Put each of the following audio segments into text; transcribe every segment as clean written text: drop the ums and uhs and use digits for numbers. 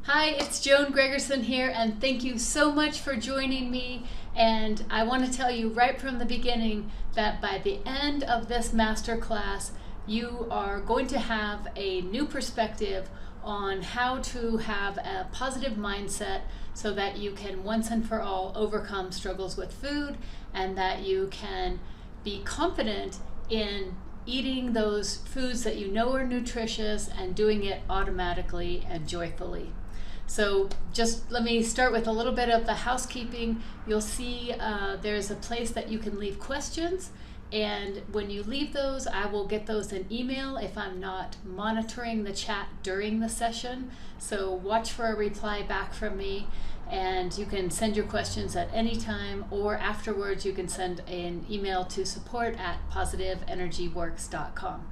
Hi, it's Joan Gregerson here, and thank you so much for joining me. And I want to tell you right from the beginning that by the end of this masterclass, you are going to have a new perspective on how to have a positive mindset so that you can once and for all overcome struggles with food, and that you can be confident in eating those foods that you know are nutritious and doing it automatically and joyfully. So just let me start with a little bit of the housekeeping. You'll see there's a place that you can leave questions, and when you leave those, I will get those in email if I'm not monitoring the chat during the session. So watch for a reply back from me, and you can send your questions at any time, or afterwards you can send an email to support@positiveenergyworks.com.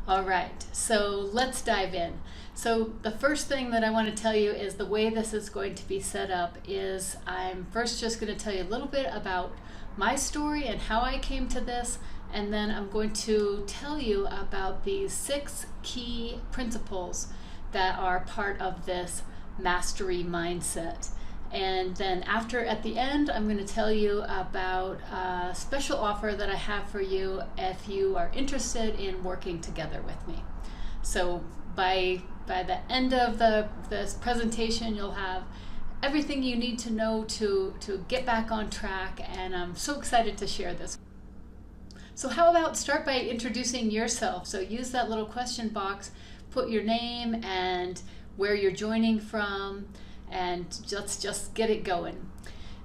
All right, so let's dive in. So the first thing that I want to tell you is the way this is going to be set up is I'm first just going to tell you a little bit about my story and how I came to this, and then I'm going to tell you about these 6 key principles that are part of this mastery mindset. And then at the end, I'm going to tell you about a special offer that I have for you if you are interested in working together with me. So by the end of this presentation, you'll have everything you need to know to get back on track, and I'm so excited to share this. So how about start by introducing yourself? So use that little question box, put your name and where you're joining from, and let's just get it going.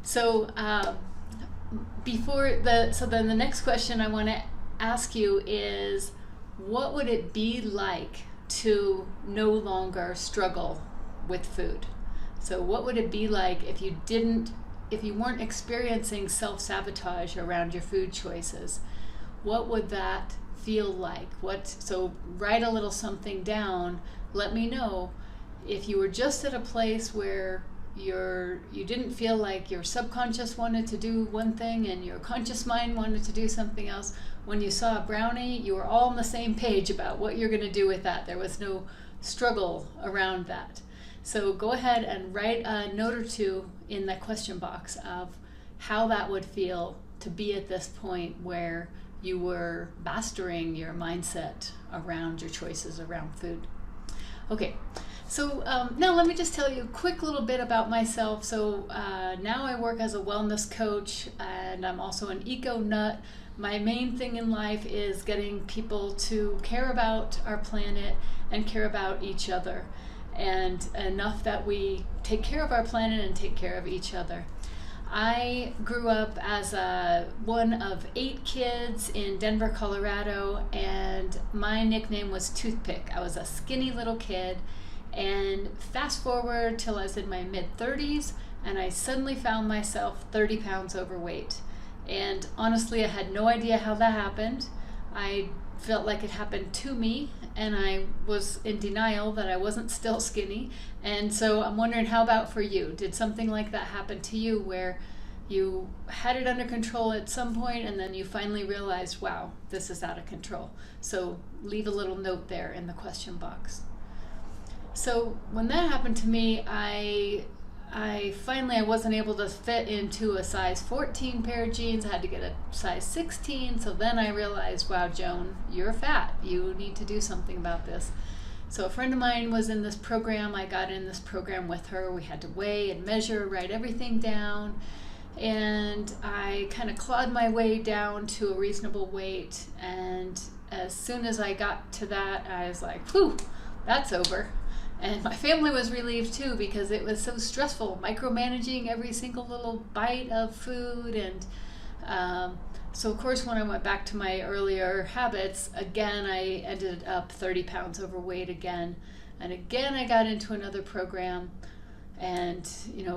So then the next question I want to ask you is, what would it be like to no longer struggle with food? So what would it be like if you weren't experiencing self-sabotage around your food choices? What would that feel like? So write a little something down. Let me know if you were just at a place where you didn't feel like your subconscious wanted to do one thing and your conscious mind wanted to do something else. When you saw a brownie, you were all on the same page about what you're going to do with that. There was no struggle around that. So go ahead and write a note or two in that question box of how that would feel to be at this point where you were mastering your mindset around your choices around food. Okay. So now let me just tell you a quick little bit about myself. So now I work as a wellness coach, and I'm also an eco-nut. My main thing in life is getting people to care about our planet and care about each other, and enough that we take care of our planet and take care of each other. I grew up as one of 8 kids in Denver, Colorado, and my nickname was Toothpick. I was a skinny little kid. And fast forward till I was in my mid-30s, and I suddenly found myself 30 pounds overweight. And honestly, I had no idea how that happened. I felt like it happened to me, and I was in denial that I wasn't still skinny. And so I'm wondering, how about for you? Did something like that happen to you where you had it under control at some point and then you finally realized, wow, this is out of control? So leave a little note there in the question box. So when that happened to me, I finally wasn't able to fit into a size 14 pair of jeans. I had to get a size 16. So then I realized, wow, Joan, you're fat. You need to do something about this. So a friend of mine was in this program. I got in this program with her. We had to weigh and measure, write everything down. And I kind of clawed my way down to a reasonable weight. And as soon as I got to that, I was like, whew, that's over. And my family was relieved too, because it was so stressful, micromanaging every single little bite of food. And so of course, when I went back to my earlier habits, again, I ended up 30 pounds overweight again. And again, I got into another program and,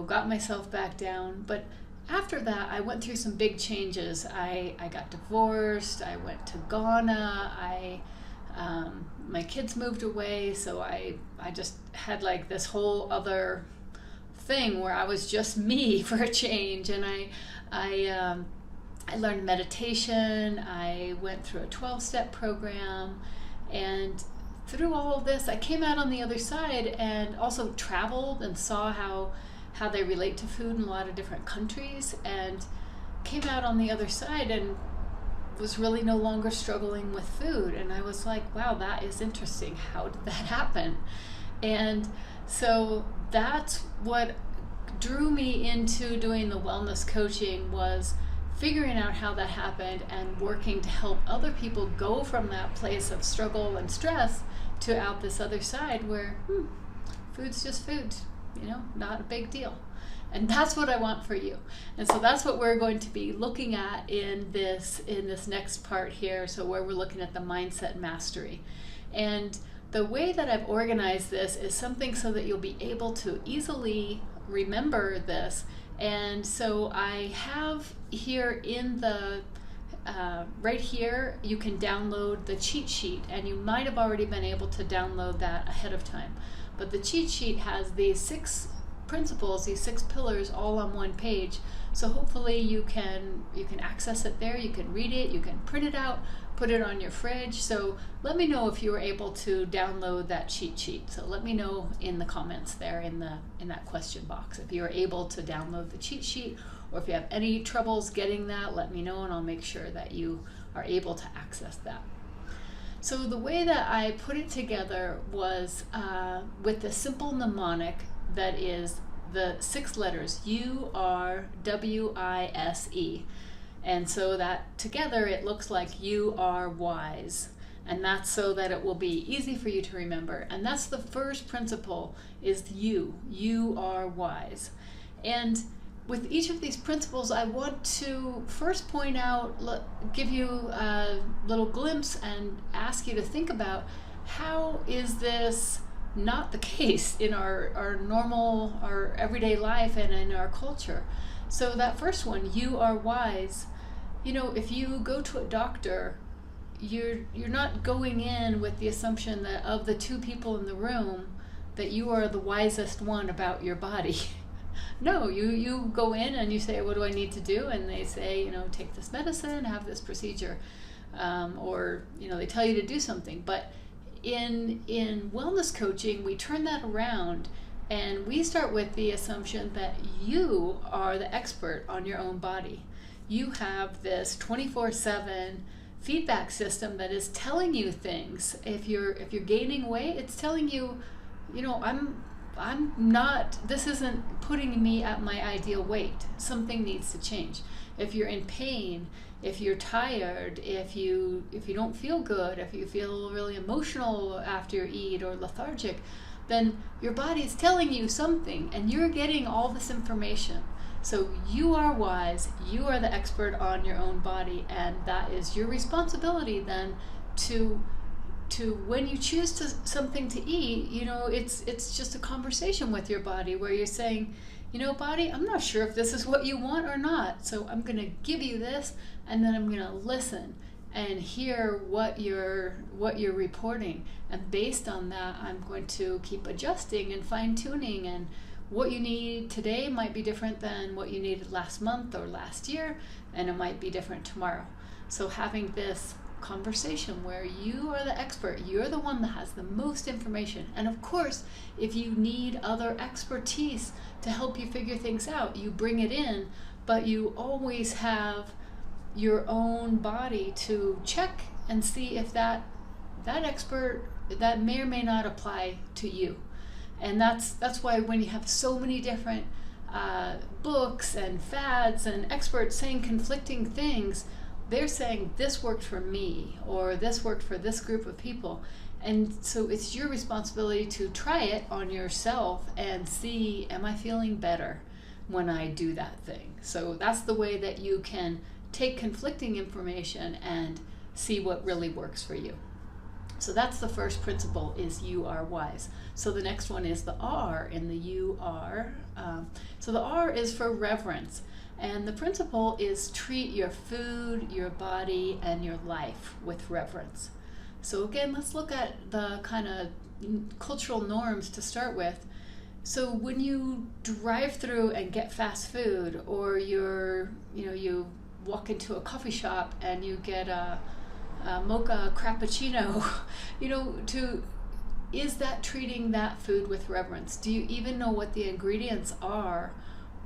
got myself back down. But after that, I went through some big changes. I got divorced. I went to Ghana. My kids moved away, so I just had like this whole other thing where I was just me for a change. And I learned meditation. I went through a 12-step program, and through all of this, I came out on the other side and also traveled and saw how they relate to food in a lot of different countries, and came out on the other side and was really no longer struggling with food. And I was like, wow, that is interesting. How did that happen? And so that's what drew me into doing the wellness coaching, was figuring out how that happened and working to help other people go from that place of struggle and stress to out this other side where food's just food, not a big deal. And that's what I want for you. And so that's what we're going to be looking at in this next part here. So where we're looking at the mindset mastery. And the way that I've organized this is something so that you'll be able to easily remember this. And so I have here in the right here, you can download the cheat sheet, and you might have already been able to download that ahead of time. But the cheat sheet has these 6 principles, these 6 pillars, all on one page. So hopefully you can access it there. You can read it. You can print it out, put it on your fridge. So let me know if you were able to download that cheat sheet. So let me know in the comments there in that question box if you are able to download the cheat sheet, or if you have any troubles getting that, let me know and I'll make sure that you are able to access that. So the way that I put it together was with the simple mnemonic that is the 6 letters, URWISE. And so that together it looks like you are wise. And that's so that it will be easy for you to remember. And that's the first principle, is you are wise. And with each of these principles, I want to first point out, give you a little glimpse and ask you to think about, how is this not the case in our normal, our everyday life and in our culture? So that first one, you are wise. If you go to a doctor, you're not going in with the assumption that of the 2 people in the room that you are the wisest one about your body. No, you go in and you say, what do I need to do? And they say, take this medicine, have this procedure, or they tell you to do something. But in wellness coaching, we turn that around and we start with the assumption that you are the expert on your own body. You have this 24/7 feedback system that is telling you things. If you're gaining weight, it's telling you, I'm not, this isn't putting me at my ideal weight. Something needs to change. If you're in pain, if you're tired, if you don't feel good, if you feel really emotional after you eat or lethargic, then your body is telling you something and you're getting all this information. So you are wise, you are the expert on your own body, and that is your responsibility then to when you choose something to eat, it's just a conversation with your body where you're saying, body, I'm not sure if this is what you want or not. So I'm going to give you this, and then I'm going to listen and hear what you're reporting. And based on that, I'm going to keep adjusting and fine-tuning, and what you need today might be different than what you needed last month or last year, and it might be different tomorrow. So having this conversation where you are the expert, you're the one that has the most information. And of course, if you need other expertise to help you figure things out, you bring it in, but you always have your own body to check and see if that expert, that may or may not apply to you. And that's why when you have so many different books and fads and experts saying conflicting things, they're saying this worked for me or this worked for this group of people. And so it's your responsibility to try it on yourself and see, am I feeling better when I do that thing? So that's the way that you can take conflicting information and see what really works for you. So that's the first principle, is you are wise. So the next one is the R in the you are. So the R is for reverence. And the principle is treat your food, your body, and your life with reverence. So again, let's look at the kind of cultural norms to start with. So when you drive through and get fast food, or you walk into a coffee shop and you get a mocha cappuccino, is that treating that food with reverence? Do you even know what the ingredients are,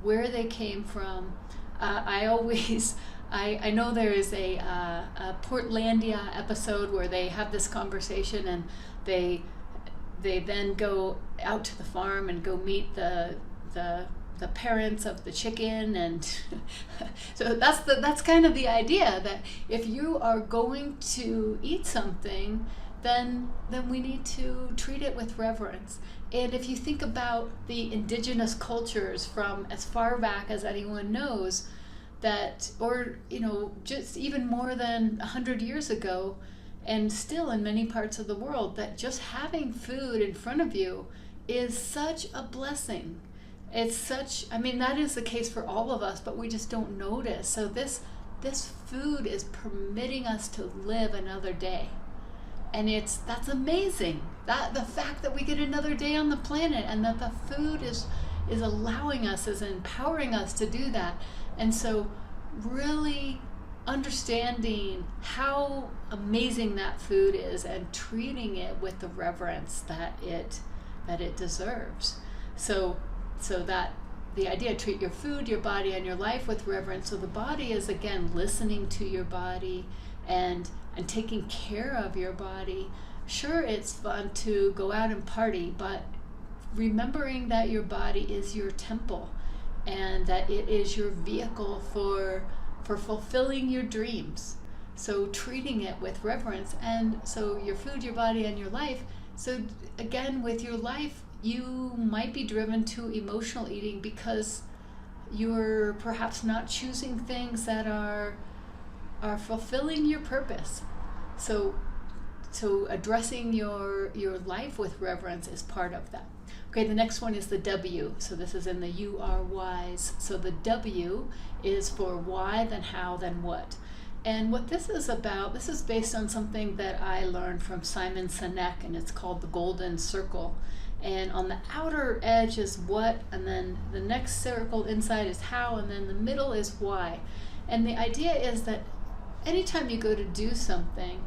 where they came from? I know there is a Portlandia episode where they have this conversation, and they then go out to the farm and go meet the parents of the chicken, and so that's kind of the idea, that if you are going to eat something, then we need to treat it with reverence. And if you think about the indigenous cultures from as far back as anyone knows, that, or just even more than 100 years ago, and still in many parts of the world, that just having food in front of you is such a blessing. It's such, that is the case for all of us, but we just don't notice. So this food is permitting us to live another day. And that's amazing. That the fact that we get another day on the planet, and that the food is allowing us, is empowering us to do that. And so really understanding how amazing that food is, and treating it with the reverence that it deserves. So that the idea, treat your food, your body, and your life with reverence. So the body is, again, listening to your body and taking care of your body. Sure, it's fun to go out and party, but remembering that your body is your temple, and that it is your vehicle for fulfilling your dreams. So treating it with reverence. And so your food, your body, and your life. So again, with your life, you might be driven to emotional eating because you're perhaps not choosing things that are fulfilling your purpose. So addressing your life with reverence is part of that. Okay, the next one is the W. So this is in the you are wise. So the W is for why, then how, then what. And what this is about, this is based on something that I learned from Simon Sinek, and it's called the golden circle. And on the outer edge is what, and then the next circle inside is how, and then the middle is why. And the idea is that anytime you go to do something,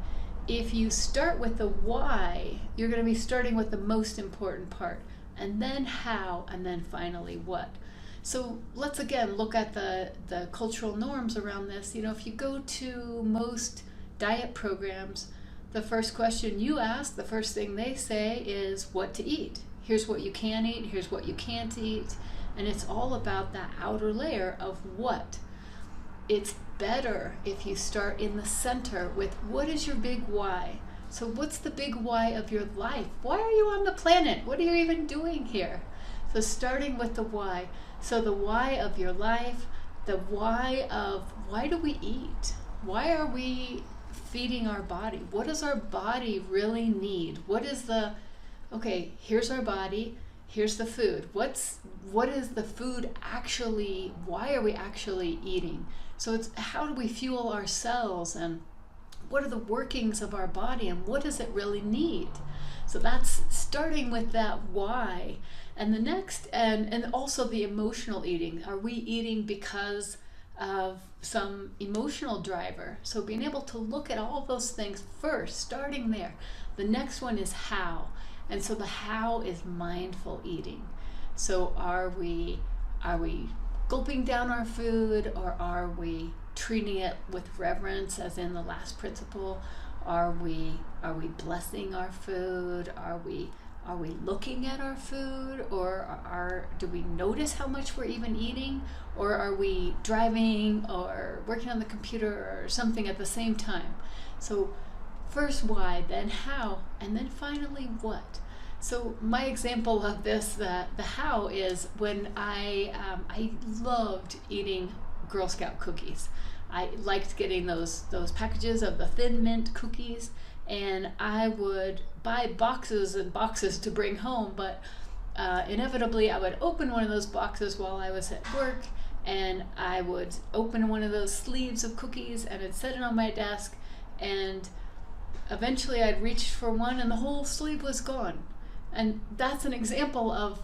if you start with the why, you're going to be starting with the most important part, and then how, and then finally what. So let's again look at the cultural norms around this. If you go to most diet programs, the first question you ask, the first thing they say is what to eat. Here's what you can eat, here's what you can't eat. And it's all about that outer layer of what. It's better if you start in the center with what is your big why. So what's the big why of your life? Why are you on the planet? What are you even doing here? So starting with the why. So the why of your life, the why of why do we eat? Why are we feeding our body? What does our body really need? Okay, here's our body, here's the food. What is the food actually, why are we actually eating? So it's how do we fuel ourselves, and what are the workings of our body, and what does it really need? So that's starting with that why. And the next, and also the emotional eating. Are we eating because of some emotional driver? So being able to look at all those things first, starting there. The next one is how. And so the how is mindful eating. So are we gulping down our food, or are we treating it with reverence, as in the last principle? Are we blessing our food? Are we looking at our food, or do we notice how much we're even eating, or are we driving or working on the computer or something at the same time? So first why, then how, and then finally what. So my example of this, the how, is when I loved eating Girl Scout cookies. I liked getting those packages of the Thin Mint cookies, and I would buy boxes and boxes to bring home, but inevitably I would open one of those boxes while I was at work, and I would open one of those sleeves of cookies, and I'd set it on my desk, and eventually I'd reach for one and the whole sleeve was gone. And that's an example of,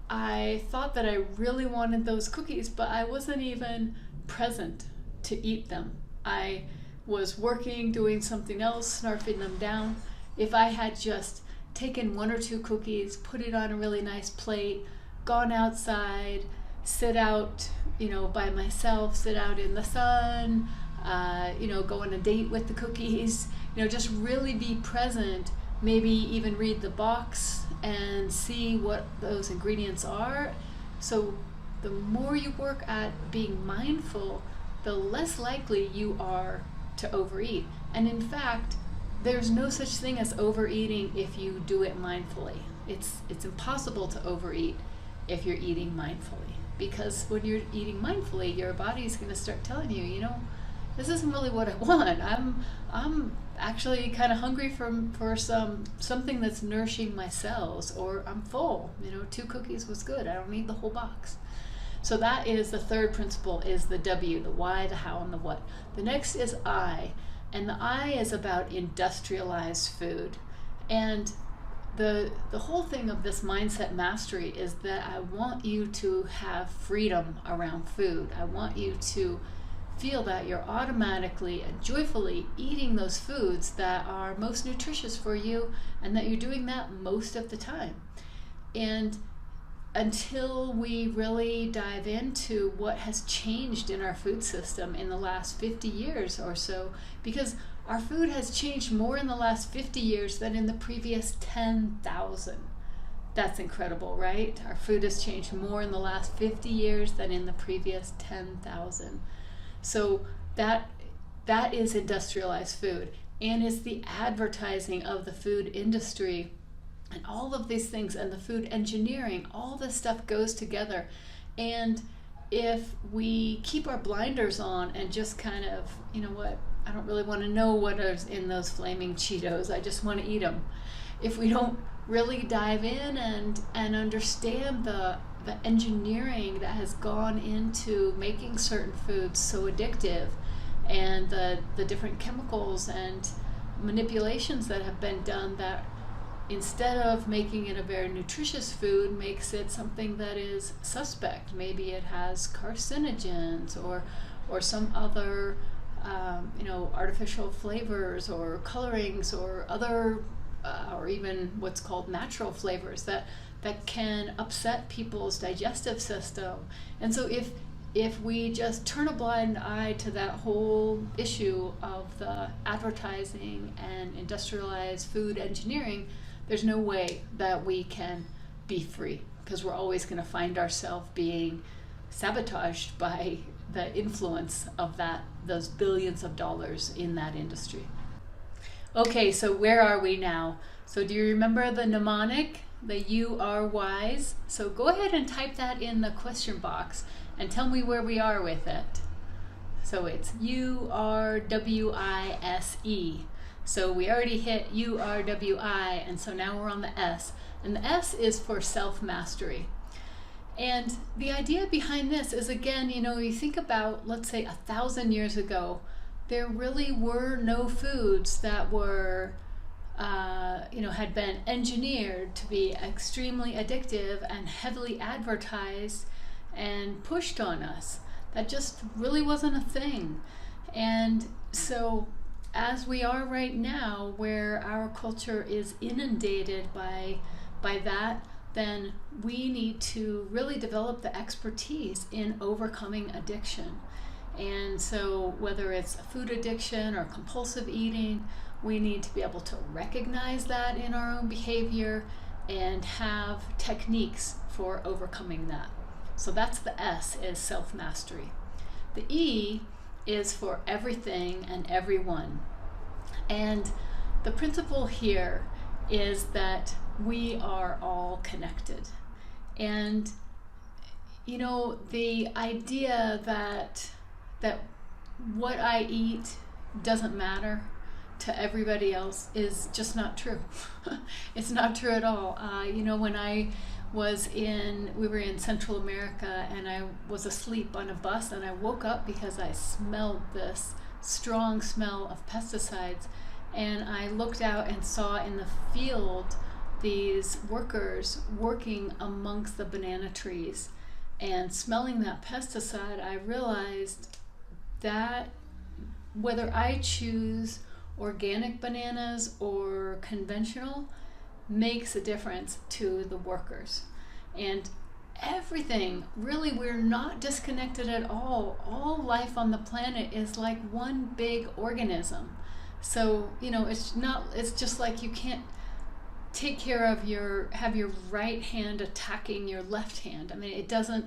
I thought that I really wanted those cookies, but I wasn't even present to eat them. I was working, doing something else, snarfing them down. If I had just taken 1 or 2 cookies, put it on a really nice plate, gone outside, sit out, by myself, sit out in the sun, go on a date with the cookies, just really be present, maybe even read the box and see what those ingredients are. So the more you work at being mindful, the less likely you are to overeat. And in fact, there's no such thing as overeating if you do it mindfully. It's impossible to overeat if you're eating mindfully, because when you're eating mindfully, your body's going to start telling you, this isn't really what I want. I'm actually kind of hungry for something that's nourishing my cells, or I'm full. 2 cookies was good. I don't need the whole box. So that is the third principle, is the W, the why, the how, and the what. The next is I, and the I is about industrialized food. And the whole thing of this mindset mastery is that I want you to have freedom around food. I want you to feel that you're automatically and joyfully eating those foods that are most nutritious for you, and that you're doing that most of the time. And until we really dive into what has changed in our food system in the last 50 years or so, because our food has changed more in the last 50 years than in the previous 10,000. That's incredible, right? Our food has changed more in the last 50 years than in the previous 10,000. So that is industrialized food, and it's the advertising of the food industry and all of these things, and the food engineering. All this stuff goes together. And if we keep our blinders on and just kind of, I don't really want to know what is in those flaming Cheetos, I just want to eat them. If we don't really dive in and understand the engineering that has gone into making certain foods so addictive, and the different chemicals and manipulations that have been done, that instead of making it a very nutritious food, makes it something that is suspect. Maybe it has carcinogens or some other artificial flavors or colorings or other or even what's called natural flavors that can upset people's digestive system. And so if we just turn a blind eye to that whole issue of the advertising and industrialized food engineering, there's no way that we can be free, because we're always going to find ourselves being sabotaged by the influence of those billions of dollars in that industry. Okay, so where are we now? So do you remember the mnemonic, the you are wise? So go ahead and type that in the question box and tell me where we are with it. So it's URWISE. So we already hit URWI, and so now we're on the S. And the S is for self-mastery. And the idea behind this is, again, you think about, let's say 1,000 years ago, there really were no foods that were, had been engineered to be extremely addictive and heavily advertised and pushed on us. That just really wasn't a thing. And so as we are right now, where our culture is inundated by that, then we need to really develop the expertise in overcoming addiction. And so whether it's food addiction or compulsive eating, we need to be able to recognize that in our own behavior and have techniques for overcoming that. So that's the S, is self-mastery. The E is for everything and everyone. And the principle here is that we are all connected. And the idea that what I eat doesn't matter to everybody else is just not true. It's not true at all. When we were in Central America, and I was asleep on a bus, and I woke up because I smelled this strong smell of pesticides, and I looked out and saw in the field these workers working amongst the banana trees, and smelling that pesticide, I realized that whether I choose organic bananas or conventional, makes a difference to the workers. And everything, really, we're not disconnected at all. All life on the planet is like one big organism. So, it's just like you can't take care of have your right hand attacking your left hand. I mean, it doesn't,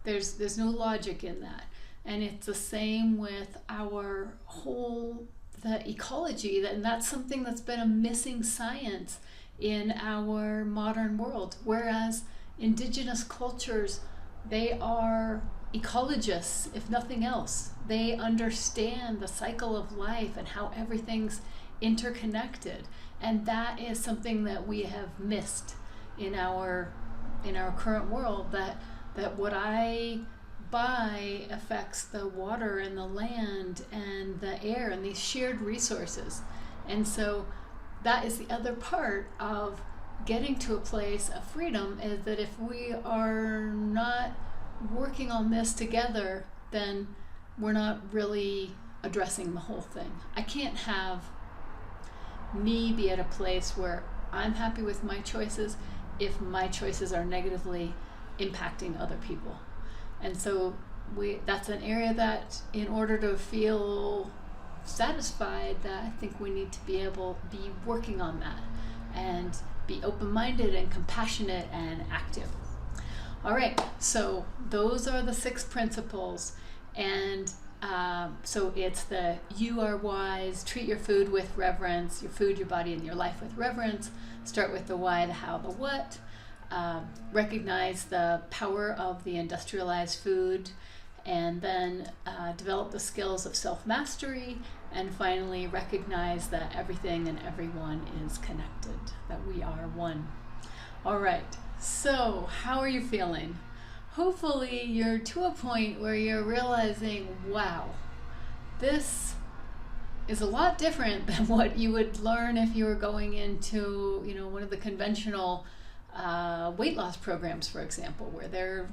there's no logic in that. And it's the same with our the ecology, and that's something that's been a missing science in our modern world. Whereas indigenous cultures, they are ecologists, if nothing else. They understand the cycle of life and how everything's interconnected. And that is something that we have missed in our current world, that what I buy affects the water and the land and the air and these shared resources. And so that is the other part of getting to a place of freedom, is that if we are not working on this together, then we're not really addressing the whole thing. I can't have me be at a place where I'm happy with my choices if my choices are negatively impacting other people. And so that's an area that, in order to feel satisfied, that I think we need to be working on that and be open-minded and compassionate and active. All right, so those are the 6 principles. And so it's you are wise, treat your food with reverence, your food, your body, and your life with reverence. Start with the why, the how, the what. Recognize the power of the industrialized food, and then develop the skills of self-mastery, and finally recognize that everything and everyone is connected, that we are one. All right, so how are you feeling? Hopefully you're to a point where you're realizing, wow, this is a lot different than what you would learn if you were going into, one of the conventional weight loss programs, for example, where they're,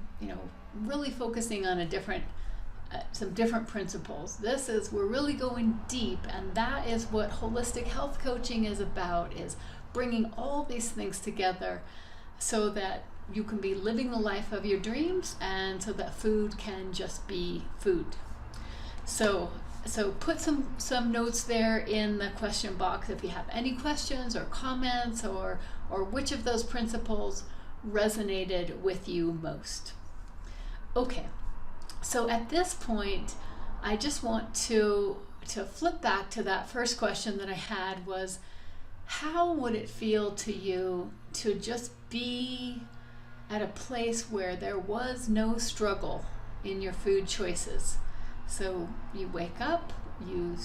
really focusing on some different principles. We're really going deep, and that is what holistic health coaching is about, is bringing all these things together so that you can be living the life of your dreams, and so that food can just be food. So put some notes there in the question box if you have any questions or comments, or which of those principles resonated with you most. Okay, so at this point, I just want to flip back to that first question that I had, was how would it feel to you to just be at a place where there was no struggle in your food choices? So you wake up, you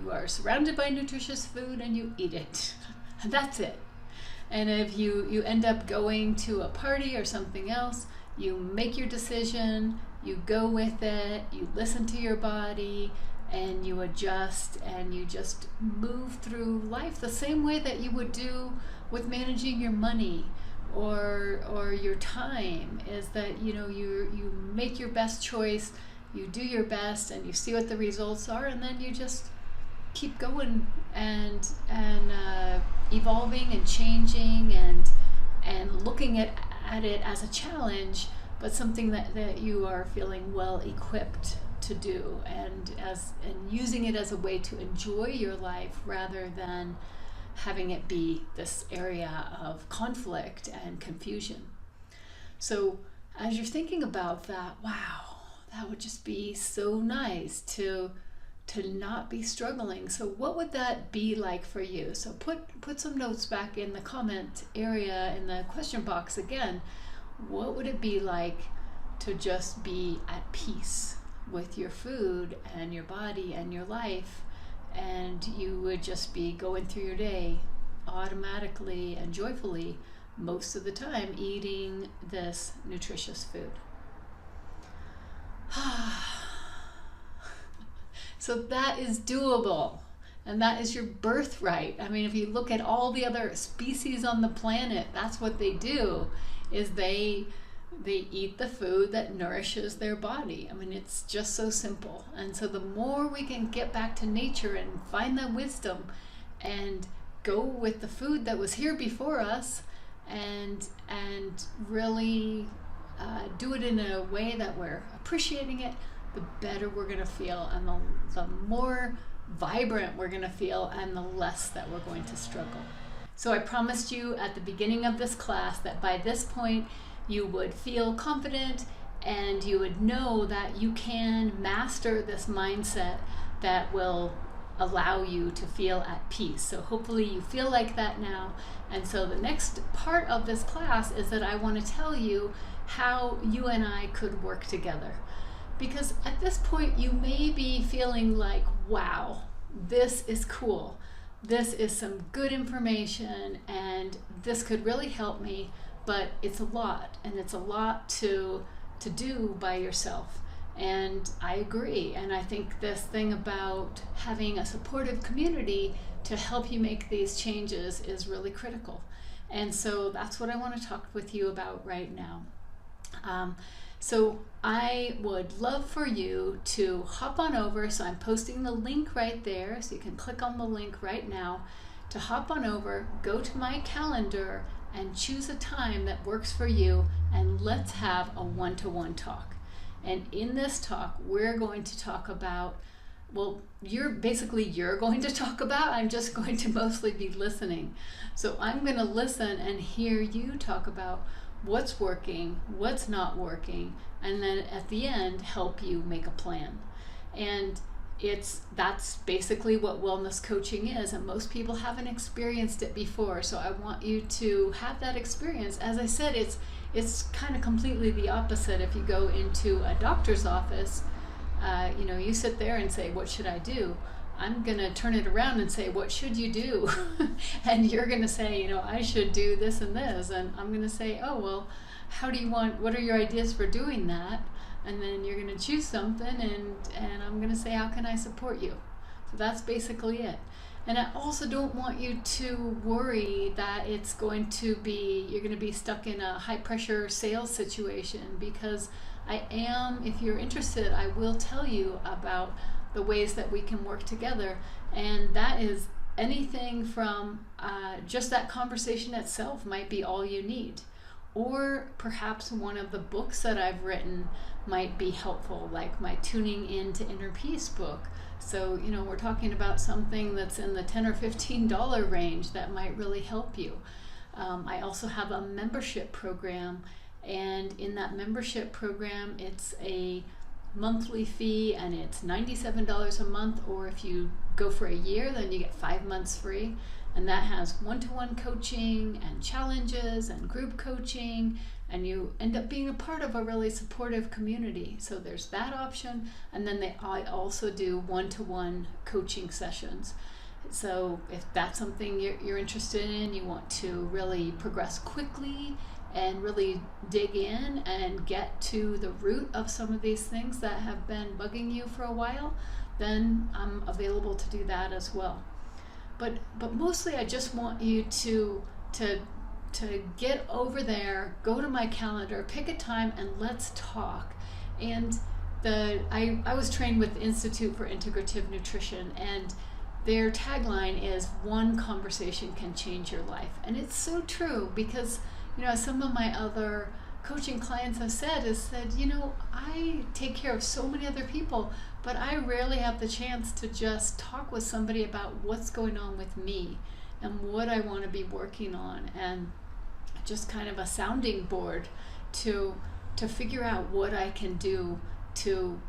are surrounded by nutritious food, and you eat it. And that's it. And if you end up going to a party or something else, you make your decision, you go with it, you listen to your body, and you adjust, and you just move through life the same way that you would do with managing your money or your time, is that you make your best choice, you do your best, and you see what the results are, and then you just keep going and evolving and changing and looking at it as a challenge, but something that you are feeling well equipped to do, and using it as a way to enjoy your life rather than having it be this area of conflict and confusion. So as you're thinking about that, wow, that would just be so nice to not be struggling. So what would that be like for you? So put some notes back in the comment area in the question box again. What would it be like to just be at peace with your food and your body and your life, and you would just be going through your day automatically and joyfully most of the time, eating this nutritious food? So that is doable, and that is your birthright. I mean, if you look at all the other species on the planet, that's what they do, is they eat the food that nourishes their body. I mean, it's just so simple. And so the more we can get back to nature and find that wisdom and go with the food that was here before us, and really do it in a way that we're appreciating it, the better we're going to feel, and the more vibrant we're going to feel, and the less that we're going to struggle. So I promised you at the beginning of this class that by this point you would feel confident and you would know that you can master this mindset that will allow you to feel at peace. So hopefully you feel like that now. And so the next part of this class is that I want to tell you how you and I could work together. Because at this point you may be feeling like, wow, this is cool. This is some good information and this could really help me, but it's a lot, and it's a lot to do by yourself. And I agree, and I think this thing about having a supportive community to help you make these changes is really critical. And so that's what I want to talk with you about right now. So I would love for you to hop on over, so I'm posting the link right there, so you can click on the link right now to hop on over, go to my calendar, and choose a time that works for you, and let's have a one-to-one talk. And in this talk, we're going to talk about, well, you're going to talk about, I'm just going to mostly be listening. So I'm going to listen and hear you talk about what's working, what's not working, and then at the end, help you make a plan. And that's basically what wellness coaching is, and most people haven't experienced it before, so I want you to have that experience. As I said, it's kind of completely the opposite. If you go into a doctor's office, you sit there and say, what should I do? I'm going to turn it around and say, what should you do? And you're going to say, I should do this and this. And I'm going to say, oh, well, what are your ideas for doing that? And then you're going to choose something, and I'm going to say, how can I support you? So that's basically it. And I also don't want you to worry that you're going to be stuck in a high pressure sales situation, because if you're interested, I will tell you about the ways that we can work together. And that is anything from just that conversation itself might be all you need. Or perhaps one of the books that I've written might be helpful, like my Tuning Into Inner Peace book. So, we're talking about something that's in the $10 or $15 range that might really help you. I also have a membership program, and in that membership program, it's a monthly fee, and it's $97 a month, or if you go for a year, then you get 5 months free. And that has one-to-one coaching and challenges and group coaching, and you end up being a part of a really supportive community. So there's that option. And then I also do one-to-one coaching sessions. So if that's something you're interested in, you want to really progress quickly and really dig in and get to the root of some of these things that have been bugging you for a while, then I'm available to do that as well. But mostly I just want you to get over there, go to my calendar, pick a time, and let's talk. And I was trained with the Institute for Integrative Nutrition, and their tagline is, one conversation can change your life. And it's so true, because as some of my other coaching clients have said, I take care of so many other people, but I rarely have the chance to just talk with somebody about what's going on with me and what I want to be working on, and just kind of a sounding board to figure out what I can do to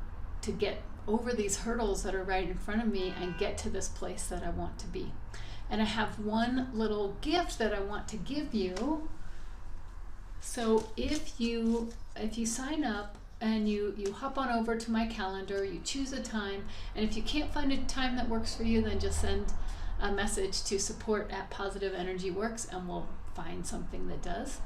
get over these hurdles that are right in front of me and get to this place that I want to be. And I have one little gift that I want to give you. So if you sign up and you hop on over to my calendar, you choose a time, and if you can't find a time that works for you, then just send a message to support@positiveenergyworks, and we'll find something that does.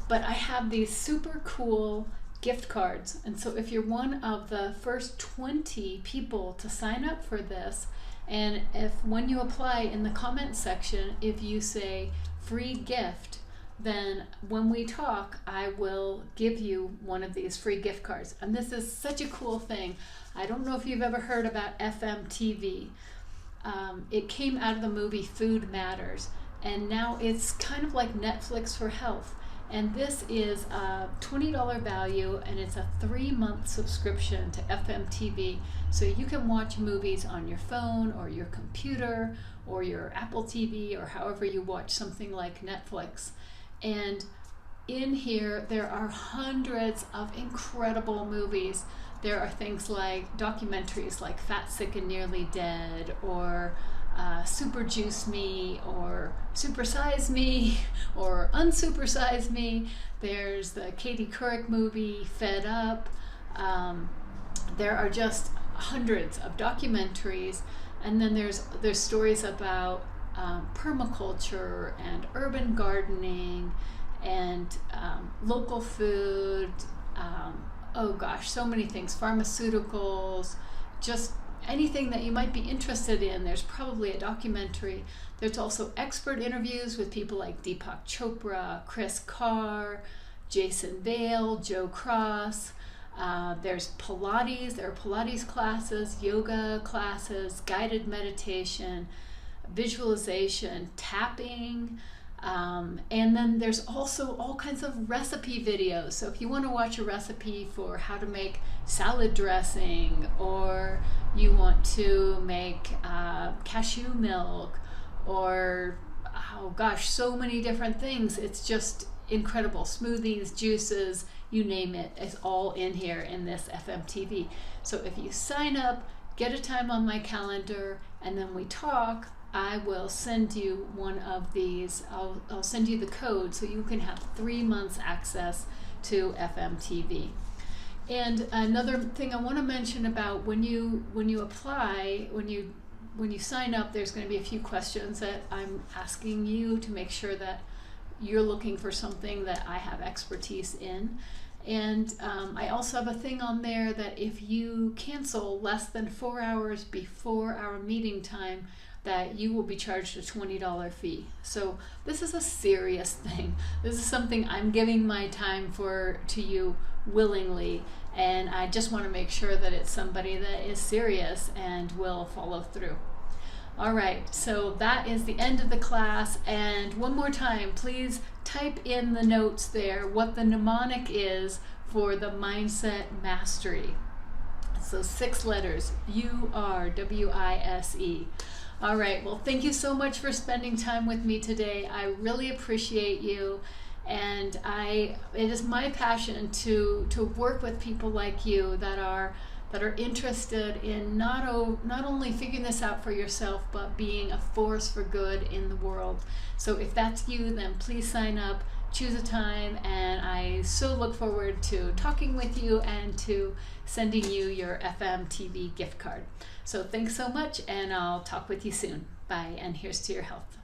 But I have these super cool gift cards, and so if you're one of the first 20 people to sign up for this, and when you apply in the comment section, if you say free gift, then when we talk, I will give you one of these free gift cards. And this is such a cool thing. I don't know if you've ever heard about FMTV. It came out of the movie Food Matters. and now it's kind of like Netflix for health. And this is a $20 value, and it's a 3-month subscription to FMTV. So you can watch movies on your phone or your computer or your Apple TV or however you watch something like Netflix. And in here, there are hundreds of incredible movies. There are things like documentaries like Fat, Sick, and Nearly Dead, or Super Juice Me, or Super Size Me, or Unsupersize Me. There's the Katie Couric movie, Fed Up. There are just hundreds of documentaries. And then there's stories about permaculture and urban gardening and local food, oh gosh, so many things, pharmaceuticals, just anything that you might be interested in. There's probably a documentary. There's also expert interviews with people like Deepak Chopra, Chris Carr, Jason Vale, Joe Cross. There's Pilates, there are Pilates classes, yoga classes, guided meditation, visualization, tapping, and then there's also all kinds of recipe videos. So if you want to watch a recipe for how to make salad dressing, or you want to make cashew milk, or oh gosh, so many different things. It's just incredible. Smoothies, juices, you name it, is all in here in this FMTV. So if you sign up, get a time on my calendar, and then we talk, I will send you one of these. I'll send you the code so you can have 3 months access to FMTV. And another thing I want to mention about when you apply, when you sign up, there's going to be a few questions that I'm asking you to make sure that you're looking for something that I have expertise in. And I also have a thing on there that if you cancel less than 4 hours before our meeting time, that you will be charged a $20 fee. So this is a serious thing. This is something I'm giving my time to you willingly, and I just want to make sure that it's somebody that is serious and will follow through. All right, so that is the end of the class, and one more time, please type in the notes there what the mnemonic is for the Mindset Mastery. So 6 letters, URWISE. All right, well, thank you so much for spending time with me today. I really appreciate you, and it is my passion to work with people like you that are interested in not only figuring this out for yourself, but being a force for good in the world. So if that's you, then please sign up, choose a time, and I so look forward to talking with you and to sending you your FMTV gift card. So thanks so much, and I'll talk with you soon. Bye, and here's to your health.